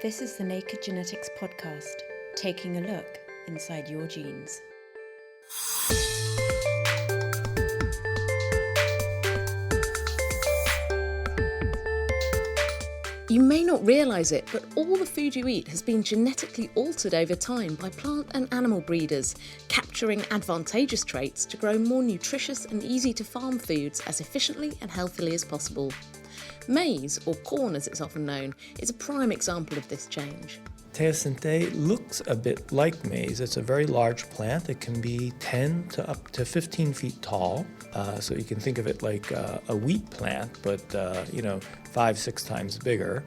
This is the Naked Genetics podcast, taking a look inside your genes. You may not realise it, but all the food you eat has been genetically altered over time by plant and animal breeders, capturing advantageous traits to grow more nutritious and easy to farm foods as efficiently and healthily as possible. Maize, or corn as it's often known, is a prime example of this change. Teosinte looks a bit like maize. It's a very large plant. It can be 10 to up to 15 feet tall. So you can think of it like a wheat plant, but 5-6 times bigger.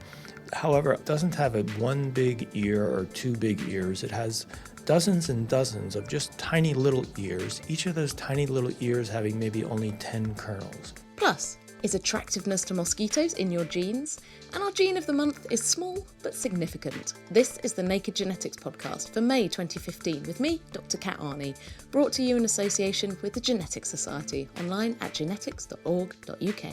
However, it doesn't have one big ear or two big ears. It has dozens and dozens of just tiny little ears, each of those tiny little ears having maybe only 10 kernels. Plus, is attractiveness to mosquitoes in your genes? And our gene of the month is small but significant. This is the Naked Genetics podcast for May 2015 with me, Dr. Kat Arney, brought to you in association with the Genetics Society, online at genetics.org.uk.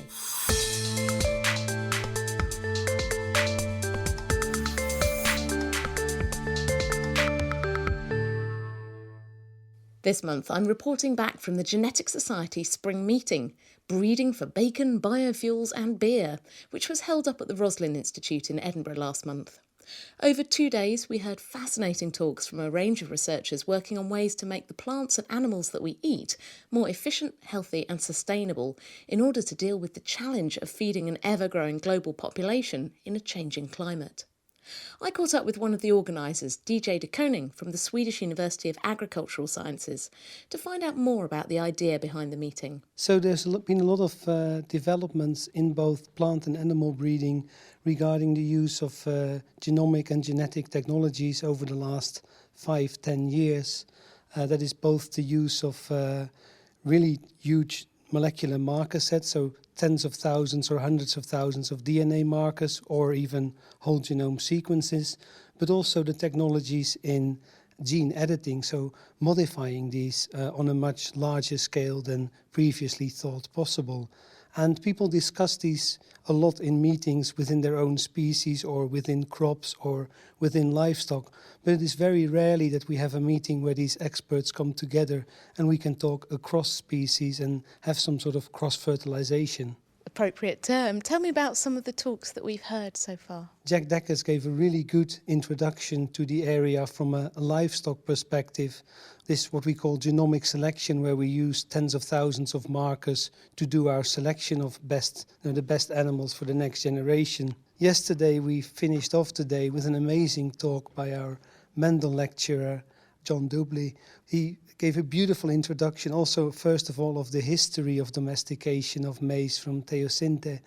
This month, I'm reporting back from the Genetics Society spring meeting, Breeding for Bacon, Biofuels and Beer, which was held up at the Roslin Institute in Edinburgh last month. Over 2 days, we heard fascinating talks from a range of researchers working on ways to make the plants and animals that we eat more efficient, healthy and sustainable in order to deal with the challenge of feeding an ever-growing global population in a changing climate. I caught up with one of the organisers, DJ de Koning from the Swedish University of Agricultural Sciences, to find out more about the idea behind the meeting. So there's been a lot of developments in both plant and animal breeding regarding the use of genomic and genetic technologies over the last 5-10 years. That is both the use of really huge molecular marker sets, so tens of thousands or hundreds of thousands of DNA markers or even whole genome sequences, but also the technologies in gene editing, so modifying these on a much larger scale than previously thought possible. And people discuss these a lot in meetings within their own species or within crops or within livestock. But it is very rarely that we have a meeting where these experts come together and we can talk across species and have some sort of cross-fertilization. Appropriate term. Tell me about some of the talks that we've heard so far. Jack Deckers gave a really good introduction to the area from a livestock perspective. This is what we call genomic selection, where we use tens of thousands of markers to do our selection of the best animals for the next generation. Yesterday we finished off today with an amazing talk by our Mendel lecturer, John Dubley. He gave a beautiful introduction also, first of all, of the history of domestication of maize from Teosinte,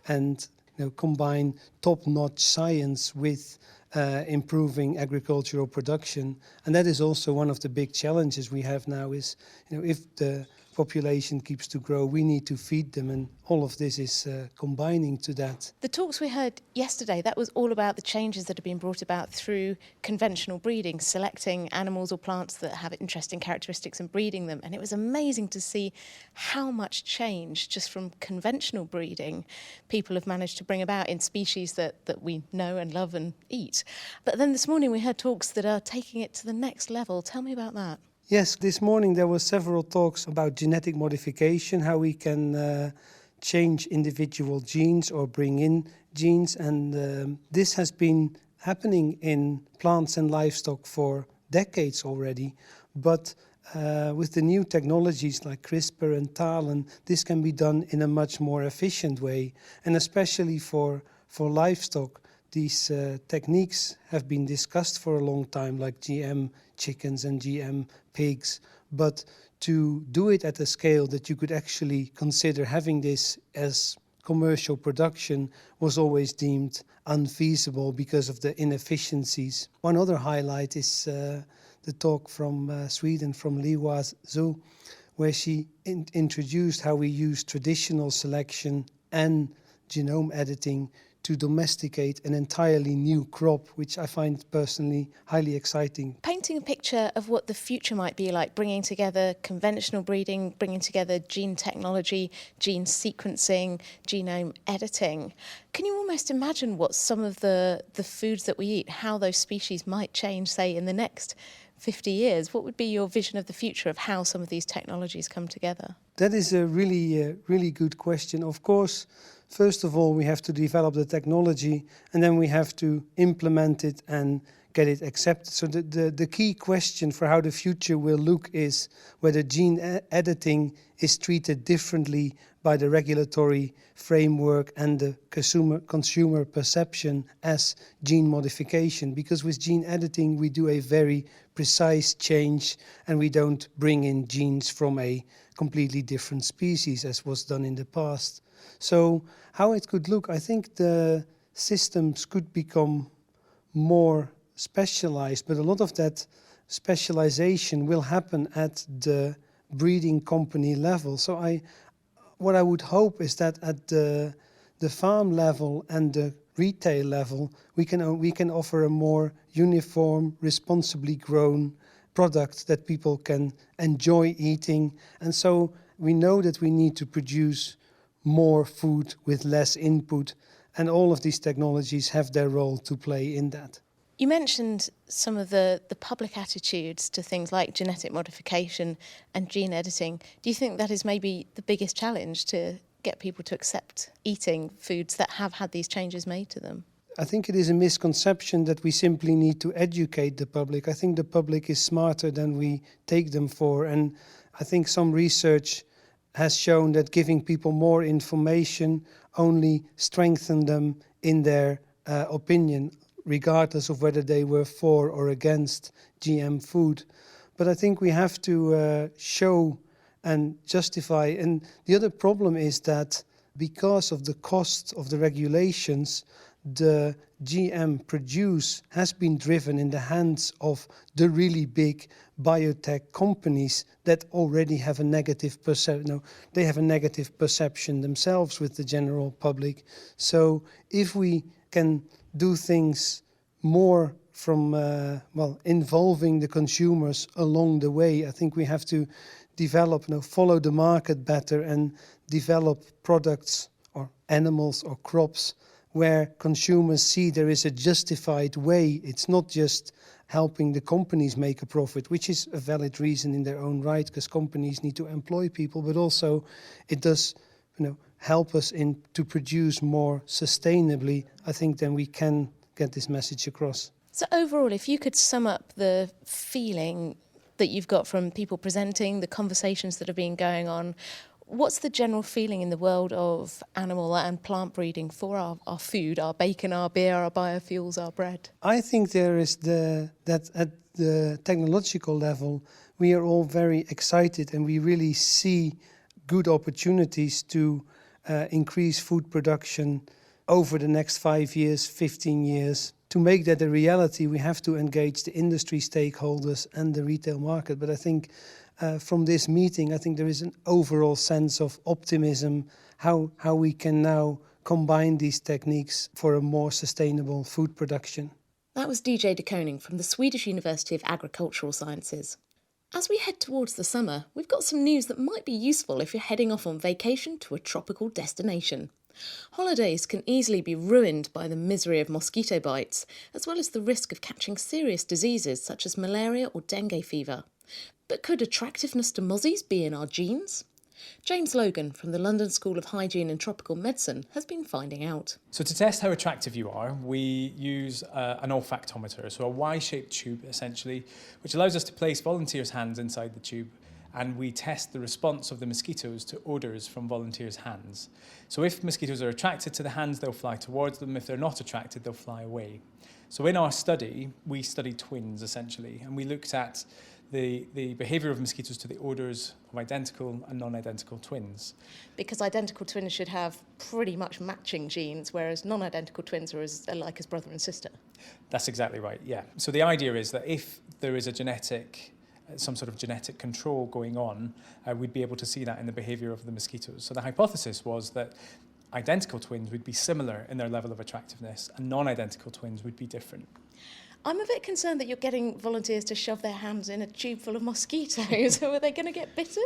and combine top-notch science with improving agricultural production. And that is also one of the big challenges we have now is, if the population keeps to grow, we need to feed them, and all of this is combining to that. The talks we heard yesterday, that was all about the changes that have been brought about through conventional breeding, selecting animals or plants that have interesting characteristics and breeding them. And it was amazing to see how much change just from conventional breeding people have managed to bring about in species that we know and love and eat. But then this morning we heard talks that are taking it to the next level. Tell me about that. Yes, this morning there were several talks about genetic modification, how we can change individual genes or bring in genes. And this has been happening in plants and livestock for decades already. But with the new technologies like CRISPR and TALEN, this can be done in a much more efficient way. And especially for livestock, these techniques have been discussed for a long time, like GM chickens and GM pigs. But to do it at a scale that you could actually consider having this as commercial production was always deemed unfeasible because of the inefficiencies. One other highlight is the talk from Sweden, from Liwa Zhu, where she introduced how we use traditional selection and genome editing to domesticate an entirely new crop, which I find personally highly exciting. Painting a picture of what the future might be like, bringing together conventional breeding, bringing together gene technology, gene sequencing, genome editing. Can you almost imagine what some of the foods that we eat, how those species might change, say, in the next 50 years? What would be your vision of the future of how some of these technologies come together? That is a really good question. Of course, first of all, we have to develop the technology, and then we have to implement it and get it accepted. So the key question for how the future will look is whether gene editing is treated differently by the regulatory framework and the consumer perception as gene modification. Because with gene editing, we do a very precise change, and we don't bring in genes from a completely different species as was done in the past. So how it could look, I think the systems could become more specialized, but a lot of that specialization will happen at the breeding company level. So what I would hope is that at the farm level and the retail level, we can offer a more uniform, responsibly grown product that people can enjoy eating. And so we know that we need to produce more food with less input, and all of these technologies have their role to play in that. You mentioned some of the public attitudes to things like genetic modification and gene editing. Do you think that is maybe the biggest challenge, to get people to accept eating foods that have had these changes made to them? I think it is a misconception that we simply need to educate the public. I think the public is smarter than we take them for, and I think some research has shown that giving people more information only strengthens them in their opinion, regardless of whether they were for or against GM food. But I think we have to show and justify. And the other problem is that because of the cost of the regulations, the GM produce has been driven in the hands of the really big biotech companies that already have a negative perception. They have a negative perception themselves with the general public. So if we can do things more from involving the consumers along the way, I think we have to develop, follow the market better and develop products or animals or crops where consumers see there is a justified way. It's not just helping the companies make a profit, which is a valid reason in their own right, because companies need to employ people, but also it does, help us to produce more sustainably. I think then we can get this message across. So overall, if you could sum up the feeling that you've got from people presenting, the conversations that have been going on, what's the general feeling in the world of animal and plant breeding for our food, our bacon, our beer, our biofuels, our bread? I think there is that at the technological level, we are all very excited, and we really see good opportunities to increase food production over the next 5 years, 15 years. To make that a reality, we have to engage the industry stakeholders and the retail market. But I think from this meeting, I think there is an overall sense of optimism, how we can now combine these techniques for a more sustainable food production. That was DJ de Koning from the Swedish University of Agricultural Sciences. As we head towards the summer, we've got some news that might be useful if you're heading off on vacation to a tropical destination. Holidays can easily be ruined by the misery of mosquito bites, as well as the risk of catching serious diseases such as malaria or dengue fever. But could attractiveness to mozzies be in our genes? James Logan from the London School of Hygiene and Tropical Medicine has been finding out. So to test how attractive you are, we use an olfactometer, so a Y-shaped tube essentially, which allows us to place volunteers' hands inside the tube, and we test the response of the mosquitoes to odours from volunteers' hands. So if mosquitoes are attracted to the hands, they'll fly towards them. If they're not attracted, they'll fly away. So in our study, we studied twins essentially, and we looked at the behaviour of mosquitoes to the odours of identical and non-identical twins. Because identical twins should have pretty much matching genes, whereas non-identical twins are alike as brother and sister. That's exactly right, yeah. So the idea is that if there is some sort of genetic control going on, we'd be able to see that in the behaviour of the mosquitoes. So the hypothesis was that identical twins would be similar in their level of attractiveness, and non-identical twins would be different. I'm a bit concerned that you're getting volunteers to shove their hands in a tube full of mosquitoes. Are they going to get bitten?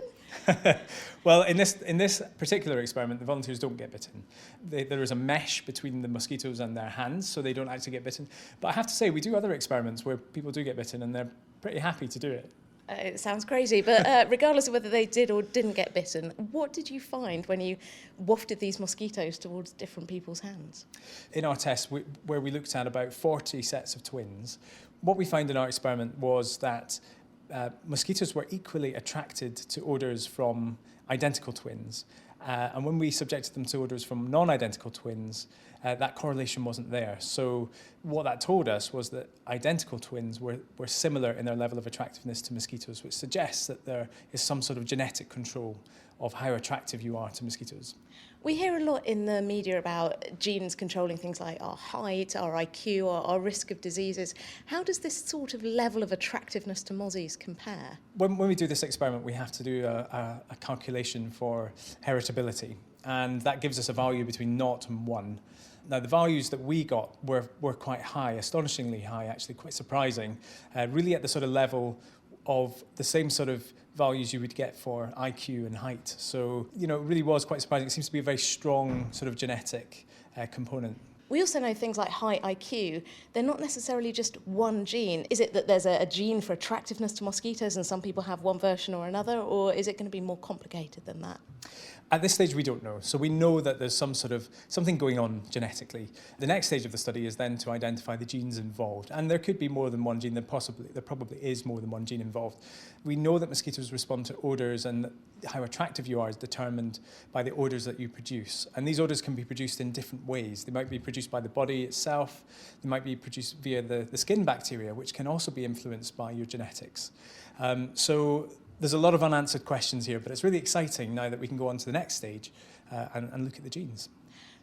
Well, in this particular experiment, the volunteers don't get bitten. There is a mesh between the mosquitoes and their hands, so they don't actually get bitten. But I have to say, we do other experiments where people do get bitten, and they're pretty happy to do it. It sounds crazy, but regardless of whether they did or didn't get bitten, what did you find when you wafted these mosquitoes towards different people's hands? In our test, where we looked at about 40 sets of twins, what we found in our experiment was that mosquitoes were equally attracted to odours from identical twins. And when we subjected them to odours from non-identical twins, that correlation wasn't there. So what that told us was that identical twins were similar in their level of attractiveness to mosquitoes, which suggests that there is some sort of genetic control of how attractive you are to mosquitoes. We hear a lot in the media about genes controlling things like our height, our IQ, or our risk of diseases. How does this sort of level of attractiveness to mozzies compare? When we do this experiment, we have to do a calculation for heritability, and that gives us a value between 0 and 1. Now, the values that we got were quite high, astonishingly high, actually quite surprising, really at the sort of level of the same sort of values you would get for IQ and height. So, it really was quite surprising. It seems to be a very strong sort of genetic component. We also know things like high IQ, they're not necessarily just one gene. Is it that there's a gene for attractiveness to mosquitoes and some people have one version or another, or is it going to be more complicated than that? At this stage, we don't know. So we know that there's something going on genetically. The next stage of the study is then to identify the genes involved. And there could be more than one gene. There probably is more than one gene involved. We know that mosquitoes respond to odours, and how attractive you are is determined by the odours that you produce. And these odours can be produced in different ways. They might be produced by the body itself. They might be produced via the skin bacteria, which can also be influenced by your genetics. So there's a lot of unanswered questions here, but it's really exciting now that we can go on to the next stage and look at the genes.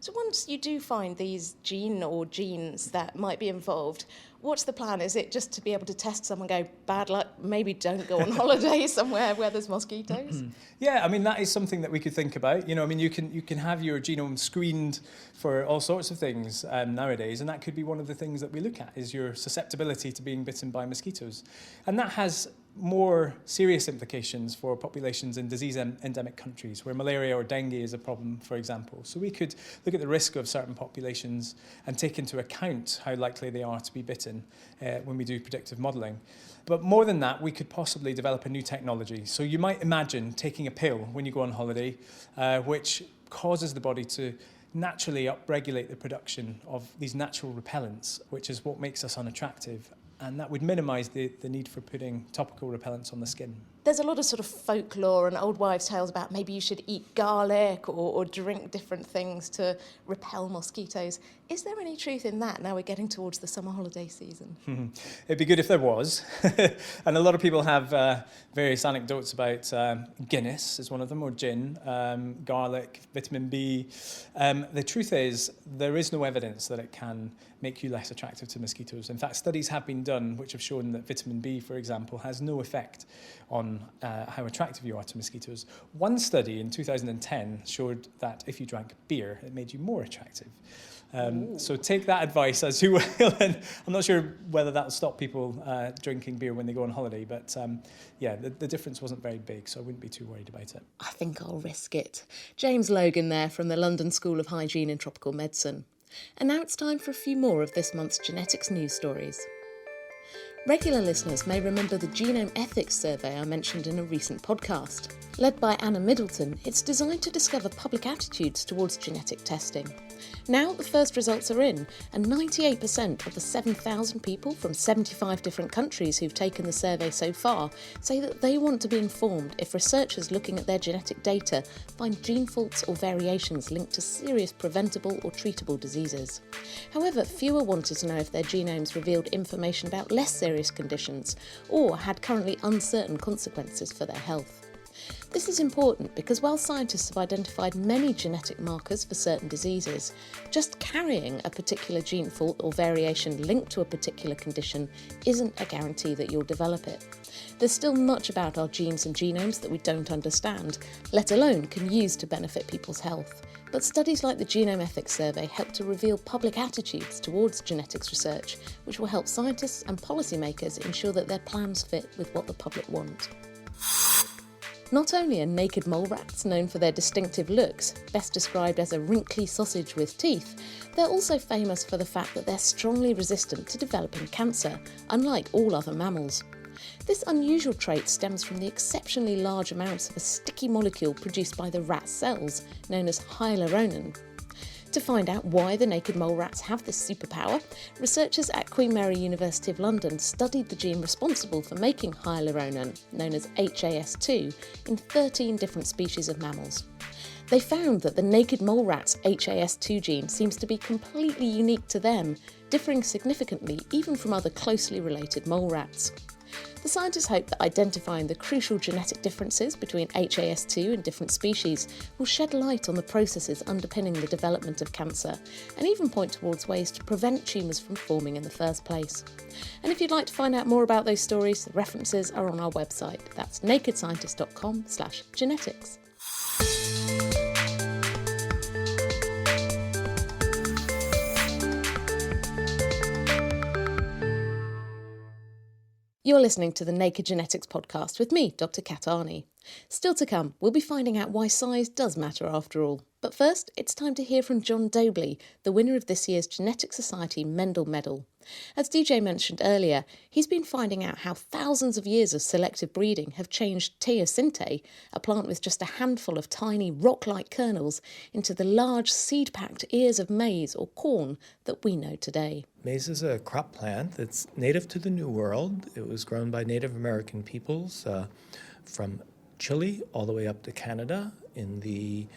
So once you do find these gene or genes that might be involved, what's the plan? Is it just to be able to test someone and go, bad luck, maybe don't go on holiday somewhere where there's mosquitoes? Yeah, I mean, that is something that we could think about. You can have your genome screened for all sorts of things nowadays, and that could be one of the things that we look at, is your susceptibility to being bitten by mosquitoes. And that has more serious implications for populations in disease-endemic countries where malaria or dengue is a problem, for example. So we could look at the risk of certain populations and take into account how likely they are to be bitten when we do predictive modelling. But more than that, we could possibly develop a new technology. So you might imagine taking a pill when you go on holiday, which causes the body to naturally upregulate the production of these natural repellents, which is what makes us unattractive. And that would minimise the need for putting topical repellents on the skin. There's a lot of sort of folklore and old wives' tales about maybe you should eat garlic or drink different things to repel mosquitoes. Is there any truth in that now we're getting towards the summer holiday season? It'd be good if there was. And a lot of people have various anecdotes about Guinness is one of them, or gin, garlic, vitamin B. The truth is, there is no evidence that it can make you less attractive to mosquitoes. In fact, studies have been done which have shown that vitamin B, for example, has no effect on how attractive you are to mosquitoes. One study in 2010 showed that if you drank beer, it made you more attractive. So take that advice as you will, and I'm not sure whether that'll stop people drinking beer when they go on holiday, but the difference wasn't very big, so I wouldn't be too worried about it. I think I'll risk it. James Logan there from the London School of Hygiene and Tropical Medicine. And now it's time for a few more of this month's genetics news stories. Regular listeners may remember the Genome Ethics Survey I mentioned in a recent podcast. Led by Anna Middleton, it's designed to discover public attitudes towards genetic testing. Now the first results are in, and 98% of the 7,000 people from 75 different countries who've taken the survey so far say that they want to be informed if researchers looking at their genetic data find gene faults or variations linked to serious preventable or treatable diseases. However, fewer wanted to know if their genomes revealed information about less serious conditions or had currently uncertain consequences for their health. This is important because while scientists have identified many genetic markers for certain diseases, just carrying a particular gene fault or variation linked to a particular condition isn't a guarantee that you'll develop it. There's still much about our genes and genomes that we don't understand, let alone can use to benefit people's health. But studies like the Genome Ethics Survey help to reveal public attitudes towards genetics research, which will help scientists and policymakers ensure that their plans fit with what the public want. Not only are naked mole rats known for their distinctive looks, best described as a wrinkly sausage with teeth, they're also famous for the fact that they're strongly resistant to developing cancer, unlike all other mammals. This unusual trait stems from the exceptionally large amounts of a sticky molecule produced by the rat's cells, known as hyaluronan. To find out why the naked mole rats have this superpower, researchers at Queen Mary University of London studied the gene responsible for making hyaluronan, known as HAS2, in 13 different species of mammals. They found that the naked mole rat's HAS2 gene seems to be completely unique to them, differing significantly even from other closely related mole rats. The scientists hope that identifying the crucial genetic differences between HAS2 and different species will shed light on the processes underpinning the development of cancer, and even point towards ways to prevent tumours from forming in the first place. And if you'd like to find out more about those stories, the references are on our website. That's nakedscientist.com/genetics. You're listening to the Naked Genetics podcast with me, Dr. Kat Arney. Still to come, we'll be finding out why size does matter after all. But first, it's time to hear from John Dobley, the winner of this year's Genetic Society Mendel Medal. As DJ mentioned earlier, he's been finding out how thousands of years of selective breeding have changed teosinte, a plant with just a handful of tiny rock-like kernels, into the large seed-packed ears of maize or corn that we know today. Maize is a crop plant that's native to the New World. It was grown by Native American peoples from Chile all the way up to Canada. In the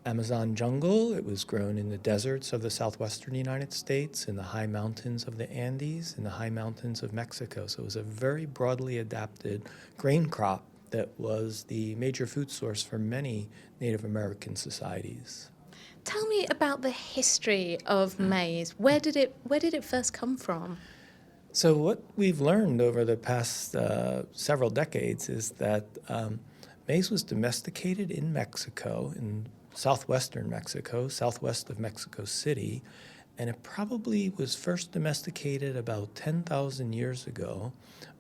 Amazon jungle, it was grown in the deserts of the southwestern United States, in the high mountains of the Andes, in the high mountains of Mexico. So it was a very broadly adapted grain crop that was the major food source for many Native American societies. Tell me about the history of maize. Where did it first come from? So what we've learned over the past several decades is that maize was domesticated in Mexico, in southwestern Mexico, southwest of Mexico City, and it probably was first domesticated about 10,000 years ago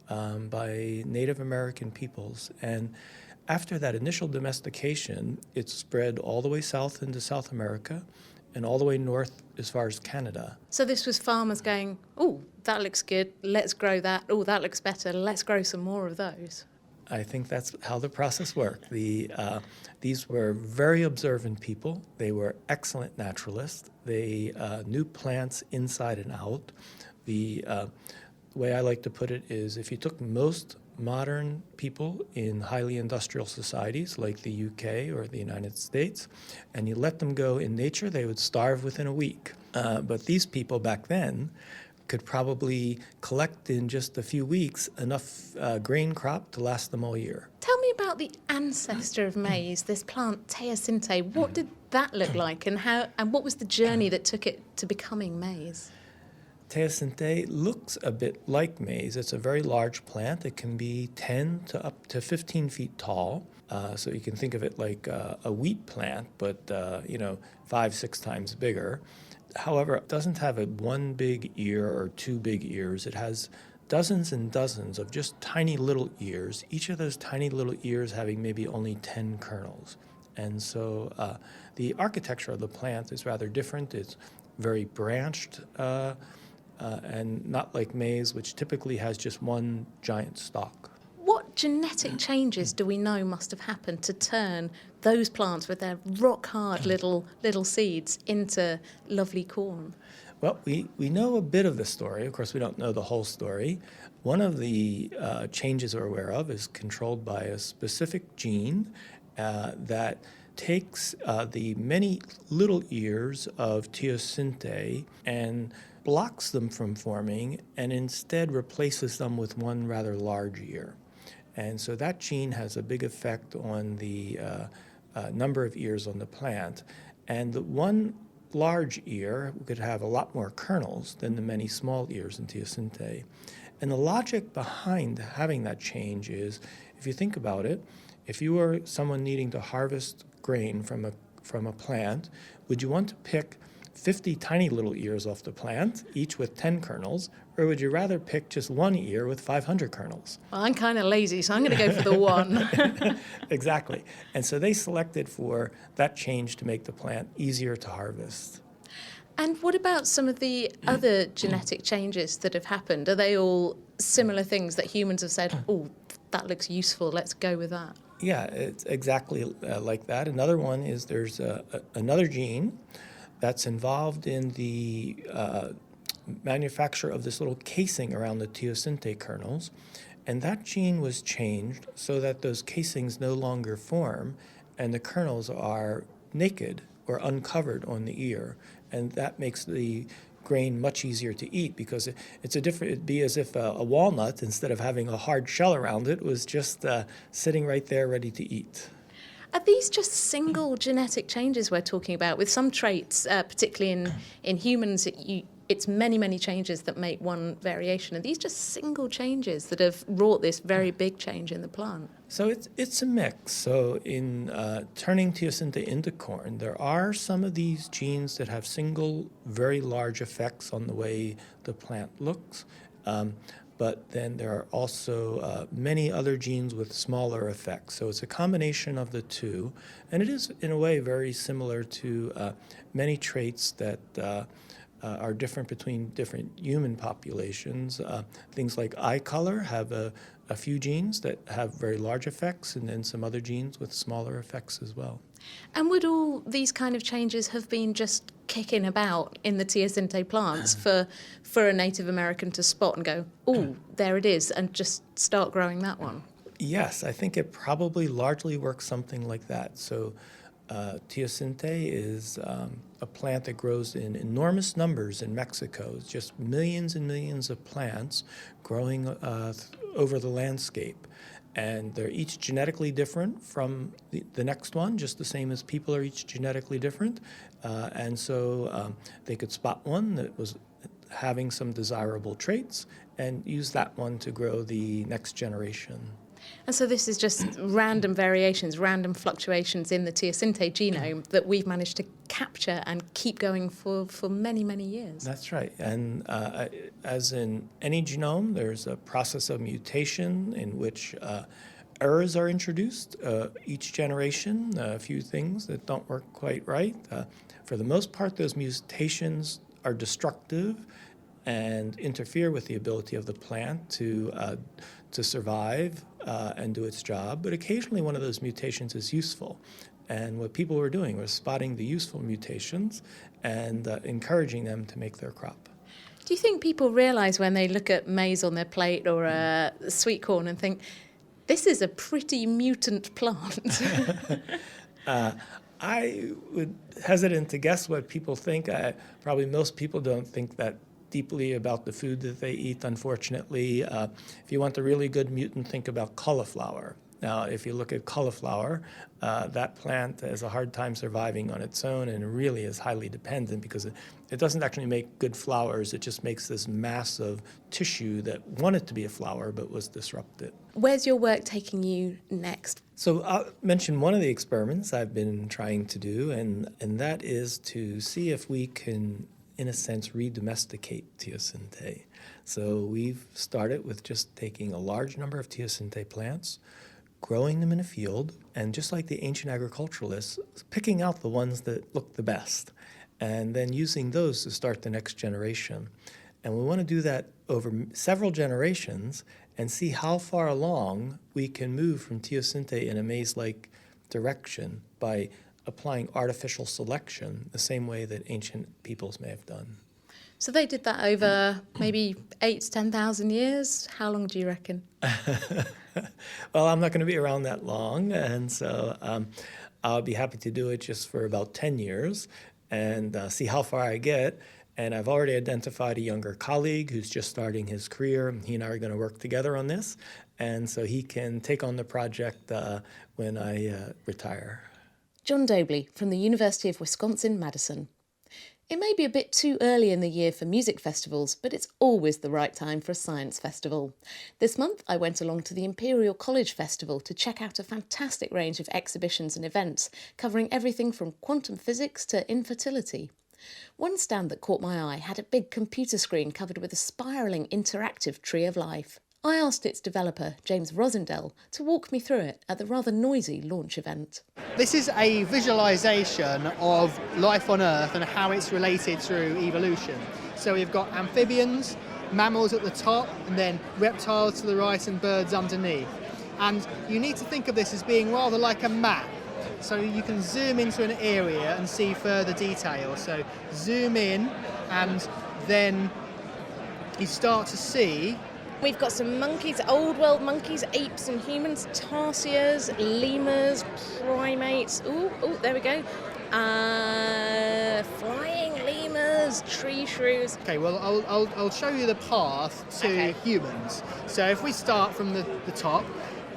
by Native American peoples. And after that initial domestication, it spread all the way south into South America and all the way north as far as Canada. So this was farmers going, oh, that looks good, let's grow that. Oh, that looks better, let's grow some more of those. I think that's how the process worked. These were very observant people. They were excellent naturalists. They knew plants inside and out. The way I like to put it is if you took most modern people in highly industrial societies like the UK or the United States, and you let them go in nature, they would starve within a week. But these people back then could probably collect in just a few weeks enough grain crop to last them all year. Tell me about the ancestor of maize, this plant teosinte. What did that look like, and what was the journey that took it to becoming maize? Teosinte looks a bit like maize. It's a very large plant. It can be 10 to up to 15 feet tall. So you can think of it like a wheat plant, but 5-6 times bigger. However, it doesn't have one big ear or two big ears. It has dozens and dozens of just tiny little ears, each of those tiny little ears having maybe only 10 kernels. And so the architecture of the plant is rather different. It's very branched and not like maize, which typically has just one giant stalk. What genetic changes do we know must have happened to turn those plants with their rock-hard little seeds into lovely corn? Well, we know a bit of the story. Of course, we don't know the whole story. One of the changes we're aware of is controlled by a specific gene that takes the many little ears of teosinte and blocks them from forming and instead replaces them with one rather large ear. And so that gene has a big effect on the number of ears on the plant. And the one large ear could have a lot more kernels than the many small ears in teosinte. And the logic behind having that change is, if you think about it, if you were someone needing to harvest grain from from a plant, would you want to pick 50 tiny little ears off the plant, each with 10 kernels, or would you rather pick just one ear with 500 kernels? Well, I'm kind of lazy, so I'm going to go for the one. Exactly. And so they selected for that change to make the plant easier to harvest. And what about some of the other genetic changes that have happened? Are they all similar things that humans have said, oh, that looks useful, let's go with that? Yeah, it's exactly like that. Another one is there's another gene that's involved in the manufacture of this little casing around the teosinte kernels. And that gene was changed so that those casings no longer form and the kernels are naked or uncovered on the ear. And that makes the grain much easier to eat because it'd be as if a walnut, instead of having a hard shell around it, was just sitting right there ready to eat. Are these just single genetic changes we're talking about? With some traits, particularly in humans, it's many, many changes that make one variation. Are these just single changes that have wrought this very big change in the plant? So it's a mix. So in turning teosinte into corn, there are some of these genes that have single, very large effects on the way the plant looks. But then there are also many other genes with smaller effects. So it's a combination of the two. And it is, in a way, very similar to many traits that are different between different human populations. Things like eye color have a few genes that have very large effects, and then some other genes with smaller effects as well. And would all these kind of changes have been just kicking about in the teosinte plants for a Native American to spot and go, oh, there it is, and just start growing that one? Yes, I think it probably largely works something like that. So teosinte is a plant that grows in enormous numbers in Mexico. It's just millions and millions of plants growing over the landscape. And they're each genetically different from the next one, just the same as people are each genetically different. And so they could spot one that was having some desirable traits and use that one to grow the next generation. And so this is just random variations, random fluctuations in the teosinte genome that we've managed to capture and keep going for many, many years. That's right. And as in any genome, there's a process of mutation in which errors are introduced each generation, a few things that don't work quite right. For the most part, those mutations are destructive and interfere with the ability of the plant to survive and do its job. But occasionally one of those mutations is useful. And what people were doing was spotting the useful mutations and encouraging them to make their crop. Do you think people realise when they look at maize on their plate or sweet corn and think, this is a pretty mutant plant? I would hesitant to guess what people think. Probably most people don't think that deeply about the food that they eat, unfortunately. If you want a really good mutant, think about cauliflower. Now, if you look at cauliflower, that plant has a hard time surviving on its own and really is highly dependent because it doesn't actually make good flowers. It just makes this mass of tissue that wanted to be a flower but was disrupted. Where's your work taking you next? So I'll mention one of the experiments I've been trying to do, and that is to see if we can, in a sense, re-domesticate teosinte. So we've started with just taking a large number of teosinte plants, growing them in a field, and just like the ancient agriculturalists, picking out the ones that look the best, and then using those to start the next generation. And we want to do that over several generations and see how far along we can move from teosinte in a maize-like direction by applying artificial selection the same way that ancient peoples may have done. So they did that over maybe 8,000 to 10,000 years. How long do you reckon? Well, I'm not going to be around that long, and so I'll be happy to do it just for about 10 years and see how far I get. And I've already identified a younger colleague who's just starting his career. He and I are going to work together on this, and so he can take on the project when I retire. John Dobley from the University of Wisconsin-Madison. It may be a bit too early in the year for music festivals, but it's always the right time for a science festival. This month I went along to the Imperial College Festival to check out a fantastic range of exhibitions and events covering everything from quantum physics to infertility. One stand that caught my eye had a big computer screen covered with a spiralling interactive tree of life. I asked its developer, James Rosendell, to walk me through it at the rather noisy launch event. This is a visualisation of life on Earth and how it's related through evolution. So we've got amphibians, mammals at the top, and then reptiles to the right and birds underneath. And you need to think of this as being rather like a map. So you can zoom into an area and see further detail. So zoom in and then you start to see. We've got some monkeys, old world monkeys, apes and humans, tarsiers, lemurs, primates. Ooh, there we go. Flying lemurs, tree shrews. Okay, well, I'll show you the path to humans. So if we start from the top,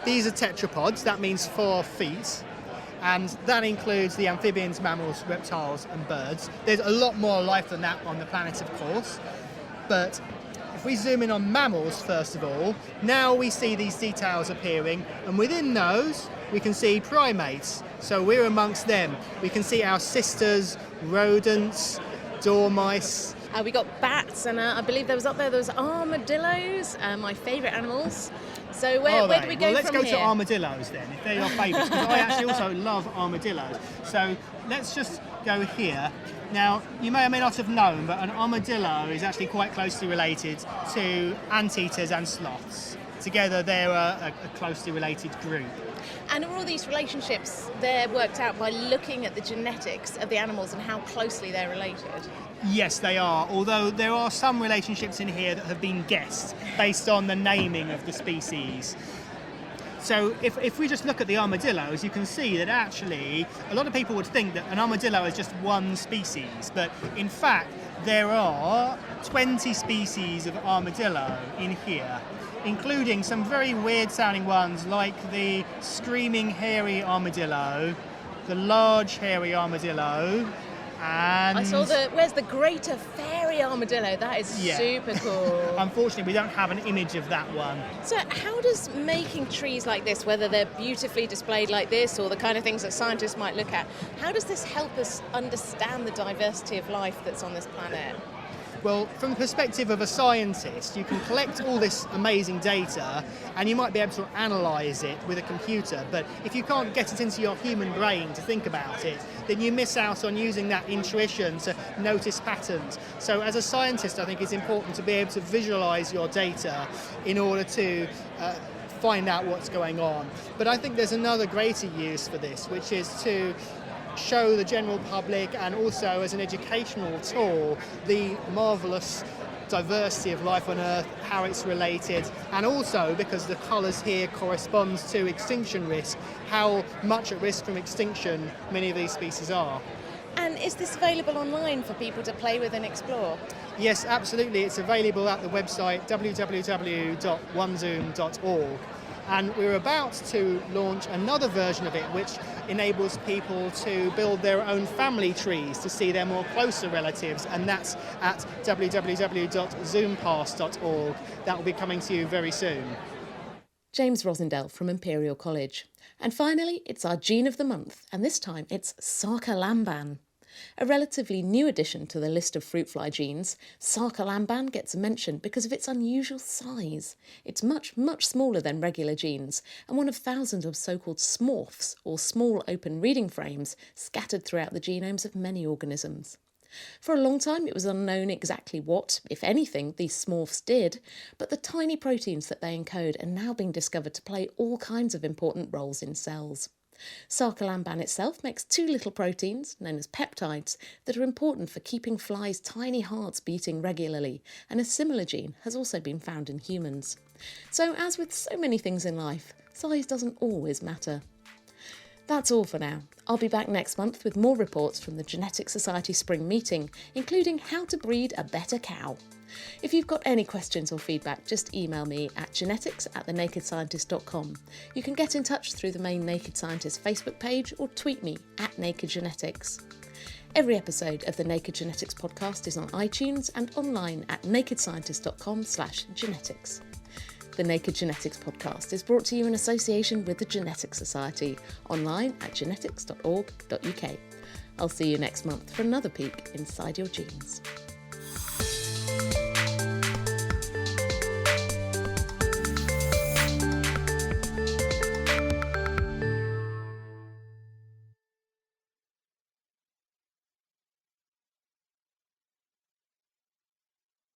these are tetrapods, that means 4 feet. And that includes the amphibians, mammals, reptiles and birds. There's a lot more life than that on the planet, of course. But if we zoom in on mammals, first of all, now we see these details appearing, and within those we can see primates. So we're amongst them. We can see our sisters, rodents, dormice. We got bats, and I believe there was armadillos, my favourite animals. So where do we go let's from go here? to armadillos then, if they're your favourites, because I actually also love armadillos. So let's just go here. Now, you may or may not have known, but an armadillo is actually quite closely related to anteaters and sloths. Together, they're a closely related group. And are all these relationships, they're worked out by looking at the genetics of the animals and how closely they're related? Yes, they are, although there are some relationships in here that have been guessed based on the naming of the species. So if we just look at the armadillos, you can see that actually a lot of people would think that an armadillo is just one species, but in fact there are 20 species of armadillo in here, including some very weird sounding ones like the screaming hairy armadillo, the large hairy armadillo, and I saw where's the greater fairy armadillo? That is super cool. Unfortunately, we don't have an image of that one. So how does making trees like this, whether they're beautifully displayed like this or the kind of things that scientists might look at, how does this help us understand the diversity of life that's on this planet? Well, from the perspective of a scientist, you can collect all this amazing data and you might be able to analyse it with a computer, but if you can't get it into your human brain to think about it, then you miss out on using that intuition to notice patterns. So as a scientist, I think it's important to be able to visualise your data in order to find out what's going on. But I think there's another greater use for this, which is to show the general public and also as an educational tool the marvellous diversity of life on Earth, how it's related, and also because the colours here corresponds to extinction risk, how much at risk from extinction many of these species are. And is this available online for people to play with and explore? Yes, absolutely. It's available at the website www.onezoom.org. And we're about to launch another version of it which enables people to build their own family trees to see their more closer relatives, and that's at www.zoompass.org. That will be coming to you very soon. James Rosendell from Imperial College. And finally, it's our gene of the month, and this time it's Sarcolamban. A relatively new addition to the list of fruit fly genes, Sarcolamban gets a mention because of its unusual size. It's much, much smaller than regular genes, and one of thousands of so-called smorphs, or small open reading frames, scattered throughout the genomes of many organisms. For a long time it was unknown exactly what, if anything, these smorphs did, but the tiny proteins that they encode are now being discovered to play all kinds of important roles in cells. Sarcolamban itself makes 2 little proteins, known as peptides, that are important for keeping flies' tiny hearts beating regularly, and a similar gene has also been found in humans. So, as with so many things in life, size doesn't always matter. That's all for now. I'll be back next month with more reports from the Genetic Society Spring Meeting, including how to breed a better cow. If you've got any questions or feedback, just email me at genetics@thenakedscientist.com. You can get in touch through the main Naked Scientist Facebook page or tweet me at Naked Genetics. Every episode of the Naked Genetics podcast is on iTunes and online at nakedscientist.com/genetics. The Naked Genetics podcast is brought to you in association with the Genetics Society, online at genetics.org.uk. I'll see you next month for another peek inside your genes.